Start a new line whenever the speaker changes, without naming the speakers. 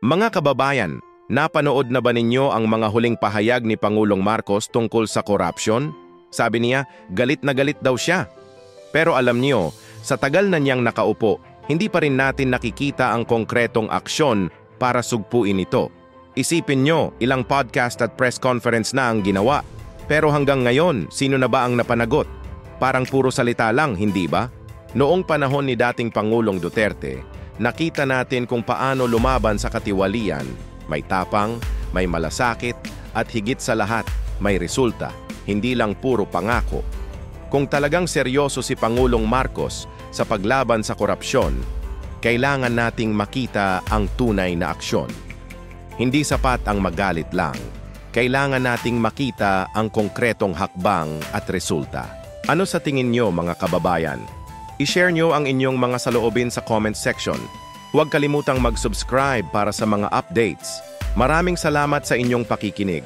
Mga kababayan, napanood na ba ninyo ang mga huling pahayag ni Pangulong Marcos tungkol sa corruption? Sabi niya, galit na galit daw siya. Pero alam niyo, sa tagal na niyang nakaupo, hindi pa rin natin nakikita ang konkretong aksyon para sugpuin ito. Isipin nyo, ilang podcast at press conference na ang ginawa. Pero hanggang ngayon, sino na ba ang napanagot? Parang puro salita lang, hindi ba? Noong panahon ni dating Pangulong Duterte, nakita natin kung paano lumaban sa katiwalian. May tapang, may malasakit, at higit sa lahat, may resulta. Hindi lang puro pangako. Kung talagang seryoso si Pangulong Marcos sa paglaban sa korupsyon, kailangan nating makita ang tunay na aksyon. Hindi sapat ang magalit lang. Kailangan nating makita ang konkretong hakbang at resulta. Ano sa tingin nyo mga kababayan? I-share nyo ang inyong mga saloobin sa comment section. Huwag kalimutang mag-subscribe para sa mga updates. Maraming salamat sa inyong pakikinig.